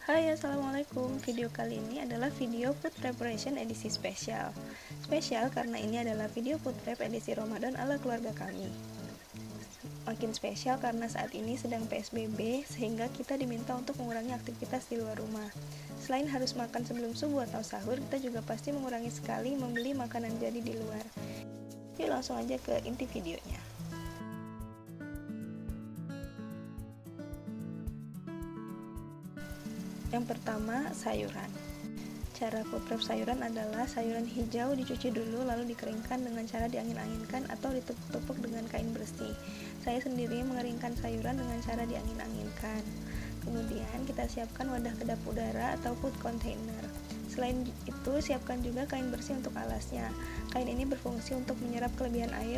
Hai, assalamualaikum. Video kali ini adalah video food preparation edisi spesial. Spesial karena ini adalah video food prep edisi Ramadan ala keluarga kami. Makin spesial karena saat ini sedang PSBB, sehingga kita diminta untuk mengurangi aktivitas di luar rumah. Selain harus makan sebelum subuh atau sahur, kita juga pasti mengurangi sekali membeli makanan jadi di luar. Yuk langsung aja ke inti videonya. Yang pertama, sayuran. Cara food prep sayuran adalah sayuran hijau dicuci dulu lalu dikeringkan dengan cara diangin-anginkan atau ditepuk-tepuk dengan kain bersih. Saya sendiri mengeringkan sayuran dengan cara diangin-anginkan. Kemudian kita siapkan wadah kedap udara atau food container. Selain itu, siapkan juga kain bersih untuk alasnya. Kain ini berfungsi untuk menyerap kelebihan air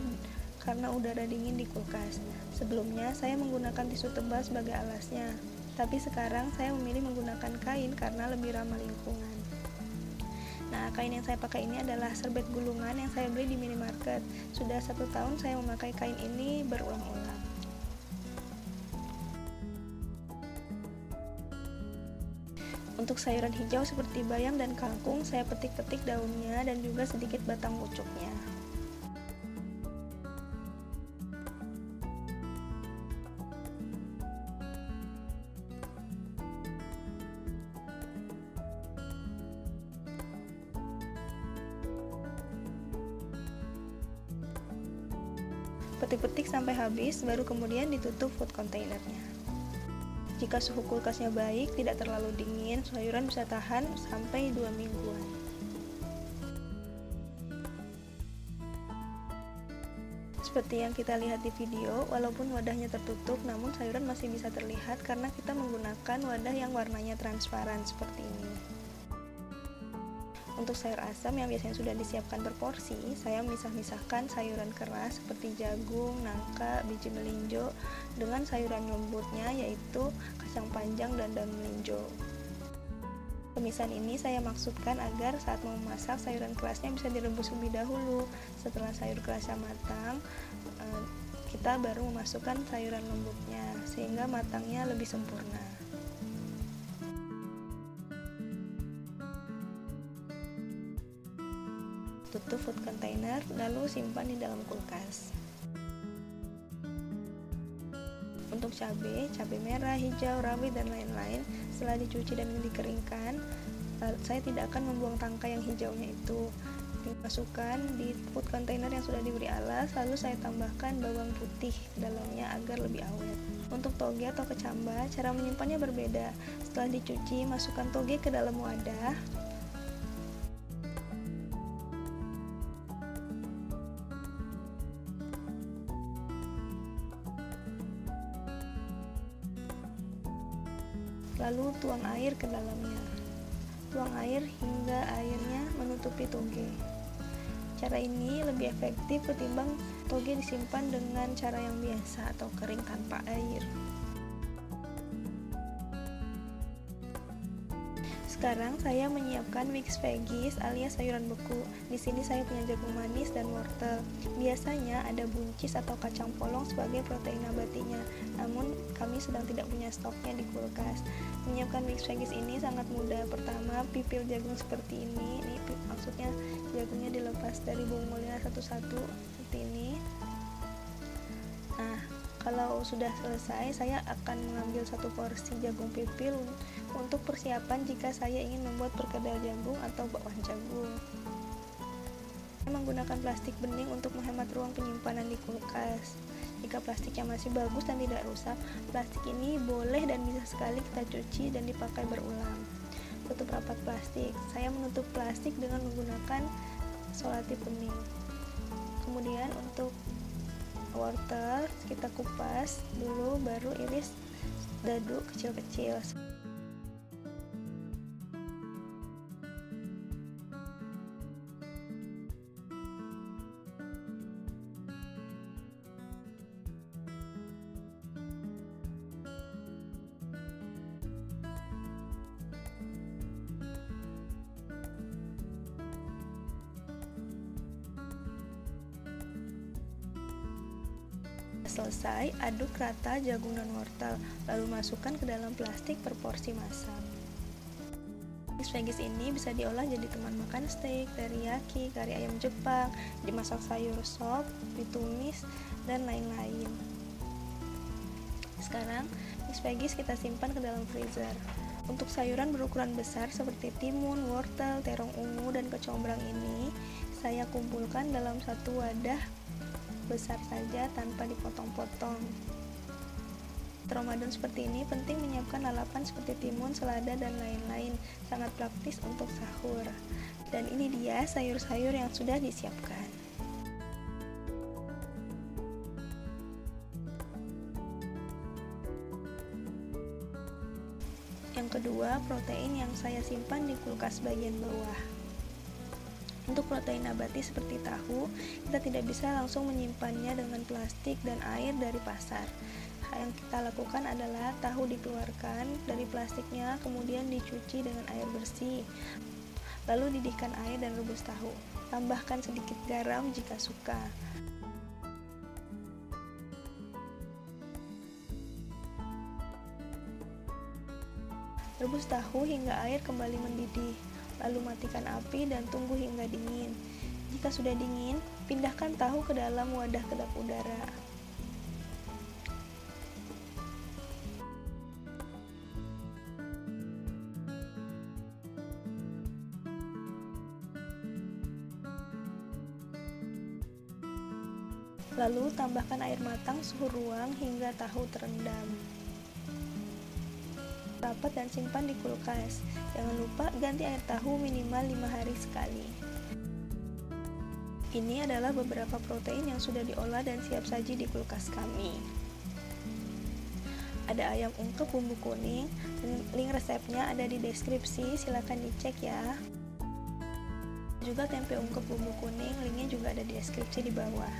karena udara dingin di kulkas. Sebelumnya, saya menggunakan tisu tebal sebagai alasnya. Tapi sekarang saya memilih menggunakan kain karena lebih ramah lingkungan. Nah, kain yang saya pakai ini adalah serbet gulungan yang saya beli di minimarket. Sudah 1 tahun saya memakai kain ini berulang-ulang. Untuk sayuran hijau seperti bayam dan kangkung, saya petik-petik daunnya dan juga sedikit batang pucuknya. Petik-petik sampai habis, baru kemudian ditutup food containernya. Jika suhu kulkasnya baik, tidak terlalu dingin, sayuran bisa tahan sampai 2 mingguan. Seperti yang kita lihat di video, walaupun wadahnya tertutup, namun sayuran masih bisa terlihat karena kita menggunakan wadah yang warnanya transparan seperti ini. Untuk sayur asam yang biasanya sudah disiapkan per porsi, saya misah-misahkan sayuran keras seperti jagung, nangka, biji melinjo dengan sayuran lembutnya yaitu kacang panjang dan daun melinjo. Pemisahan ini saya maksudkan agar saat mau memasak sayuran kerasnya bisa direbus lebih dahulu. Setelah sayur kerasnya matang, kita baru memasukkan sayuran lembutnya sehingga matangnya lebih sempurna. Tutup food container, lalu simpan di dalam kulkas. Untuk cabai merah, hijau, rawit, dan lain-lain, setelah dicuci dan dikeringkan, saya tidak akan membuang tangkai yang hijaunya itu. Dimasukkan di food container yang sudah diberi alas, lalu saya tambahkan bawang putih ke dalamnya agar lebih awet. Untuk toge atau kecambah, cara menyimpannya berbeda. Setelah dicuci, masukkan toge ke dalam wadah. Lalu tuang air ke dalamnya. Tuang air hingga airnya menutupi toge. Cara ini lebih efektif ketimbang toge disimpan dengan cara yang biasa atau kering tanpa air. Sekarang saya menyiapkan mix veggies alias sayuran beku. Di sini saya punya jagung manis dan wortel. Biasanya ada buncis atau kacang polong sebagai protein nabatinya. Namun kami sedang tidak punya stoknya di kulkas. Menyiapkan mix veggies ini sangat mudah. Pertama, pipil jagung seperti ini. Ini maksudnya jagungnya dilepas dari bungkulnya satu-satu seperti ini. Nah, kalau sudah selesai, saya akan mengambil 1 porsi jagung pipil untuk persiapan jika saya ingin membuat perkedel jagung atau bakwan jagung. Saya menggunakan plastik bening untuk menghemat ruang penyimpanan di kulkas. Jika plastiknya masih bagus dan tidak rusak, plastik ini boleh dan bisa sekali kita cuci dan dipakai berulang. Tutup rapat plastik. Saya menutup plastik dengan menggunakan selotip bening. Kemudian untuk wortel kita kupas dulu, baru iris dadu kecil-kecil. Selesai, aduk rata jagung dan wortel, lalu masukkan ke dalam plastik per porsi masak. Mixed veggies ini bisa diolah jadi teman makan steak, teriyaki, kari ayam Jepang, dimasak sayur sop, ditumis, dan lain-lain. Sekarang, mixed veggies kita simpan ke dalam freezer. Untuk sayuran berukuran besar seperti timun, wortel, terong ungu, dan kecombrang ini, saya kumpulkan dalam satu wadah besar saja tanpa dipotong-potong. Ramadan seperti ini penting menyiapkan lalapan seperti timun, selada, dan lain-lain. Sangat praktis untuk sahur. Dan ini dia sayur-sayur yang sudah disiapkan. Yang kedua, protein yang saya simpan di kulkas bagian bawah. Untuk protein nabati seperti tahu, kita tidak bisa langsung menyimpannya dengan plastik dan air dari pasar. Yang kita lakukan adalah tahu dikeluarkan dari plastiknya, kemudian dicuci dengan air bersih, lalu didihkan air dan rebus tahu. Tambahkan sedikit garam jika suka. Rebus tahu hingga air kembali mendidih, lalu matikan api dan tunggu hingga dingin. Jika sudah dingin, pindahkan tahu ke dalam wadah kedap udara. Lalu tambahkan air matang suhu ruang hingga tahu terendam. Rapat dan simpan di kulkas. Jangan lupa ganti air tahu minimal 5 hari sekali. Ini adalah beberapa protein yang sudah diolah dan siap saji di kulkas kami. Ada ayam ungkep bumbu kuning, link resepnya ada di deskripsi, silakan dicek ya. Juga tempe ungkep bumbu kuning, linknya juga ada di deskripsi di bawah.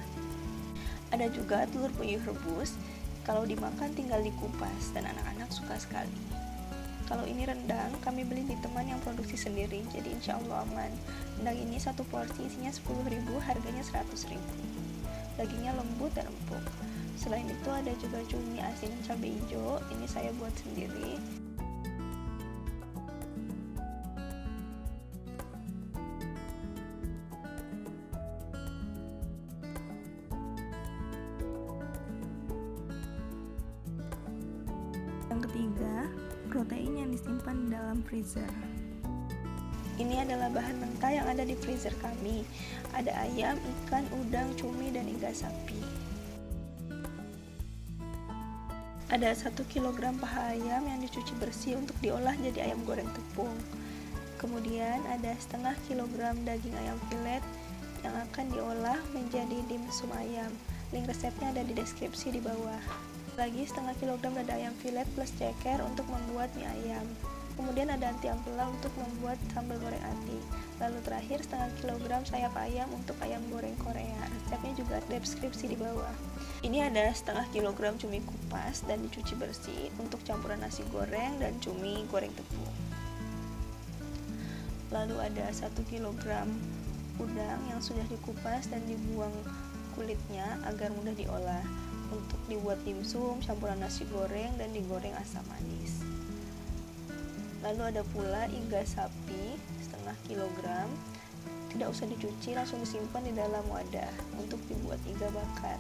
Ada juga telur puyuh rebus, kalau dimakan tinggal dikupas dan anak-anak suka sekali. Kalau ini rendang, kami beli di teman yang produksi sendiri, jadi insya Allah aman. Rendang ini satu porsi isinya 10.000, harganya 100.000. Dagingnya lembut dan empuk. Selain itu ada juga cumi asin cabai hijau, ini saya buat sendiri. Yang ketiga, protein yang disimpan di dalam freezer. Ini adalah bahan mentah yang ada di freezer kami. Ada ayam, ikan, udang, cumi, dan iga sapi. Ada 1 kg paha ayam yang dicuci bersih untuk diolah jadi ayam goreng tepung. Kemudian ada setengah kilogram daging ayam filet yang akan diolah menjadi dimsum ayam. Link resepnya ada di deskripsi di bawah. Lagi setengah kilogram dada ayam filet plus ceker untuk membuat mie ayam. Kemudian ada anti ampela untuk membuat sambal goreng ati. Lalu terakhir setengah kilogram sayap ayam untuk ayam goreng Korea. Resepnya juga ada deskripsi di bawah. Ini ada setengah kilogram cumi kupas dan dicuci bersih untuk campuran nasi goreng dan cumi goreng tepung. Lalu ada 1 kilogram udang yang sudah dikupas dan dibuang kulitnya agar mudah diolah untuk dibuat dimsum, campuran nasi goreng, dan digoreng asam manis. Lalu ada pula iga sapi setengah kilogram, tidak usah dicuci, langsung disimpan di dalam wadah untuk dibuat iga bakar.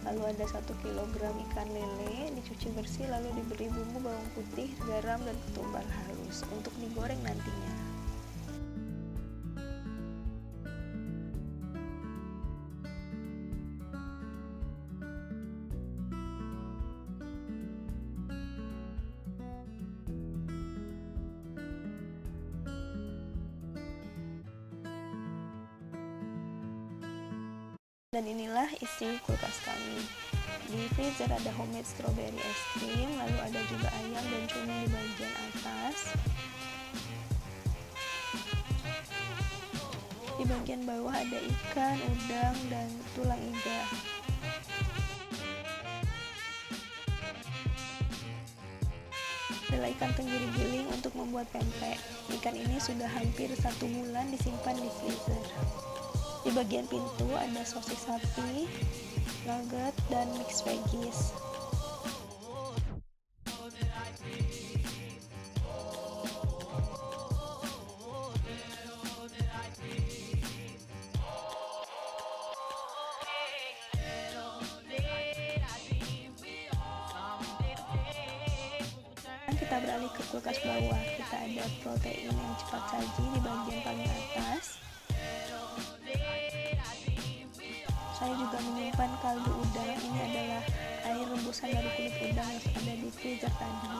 Lalu ada 1 kilogram ikan lele dicuci bersih, lalu diberi bumbu bawang putih, garam, dan ketumbar halus untuk digoreng nantinya. Dan inilah isi kulkas kami. Di freezer ada homemade strawberry es krim, lalu ada juga ayam dan cumi di bagian atas. Di bagian bawah ada ikan, udang, dan tulang iga. Adalah ikan tenggiri giling untuk membuat pempek. Ikan ini sudah hampir 1 bulan disimpan di freezer. Di bagian pintu ada sosis sapi, nugget, dan mixed veggies. kita beralih ke kulkas bawah. Kita ada protein yang cepat saji di bagian paling atas. Saya juga menyimpan kaldu udang. Ini adalah air rebusan dari kulit udang yang ada di freezer tadi.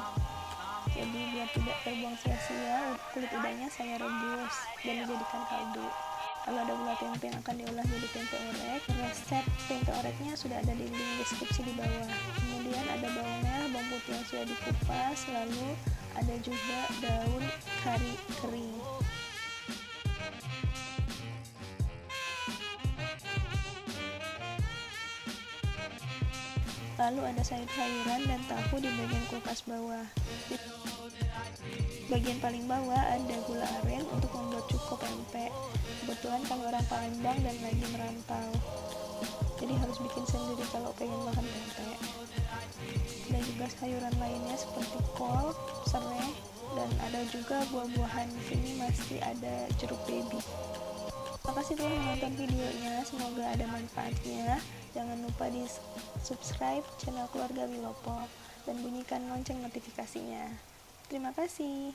Jadi biar tidak terbuang sia-sia, kulit udangnya saya rebus dan dijadikan kaldu. Lalu ada gula tempe yang akan diolah jadi tempe orek. Resep tempe oreknya sudah ada di link deskripsi di bawah. Kemudian ada bawang merah, bawang putih yang sudah dikupas. Lalu ada juga daun kari kering. Lalu ada sayur-sayuran dan tahu di bagian kulkas bawah. Di bagian paling bawah ada gula aren untuk membuat cuko pempek. Kebetulan kami orang Palembang dan lagi merantau, jadi harus bikin sendiri kalau pengen makan pempek. Dan juga sayuran lainnya seperti kol, serai, dan ada juga buah-buahan. Di sini masih ada jeruk baby. Makasih telah menonton videonya, semoga ada manfaatnya. Jangan lupa di subscribe channel keluarga Wilopo dan bunyikan lonceng notifikasinya. Terima kasih.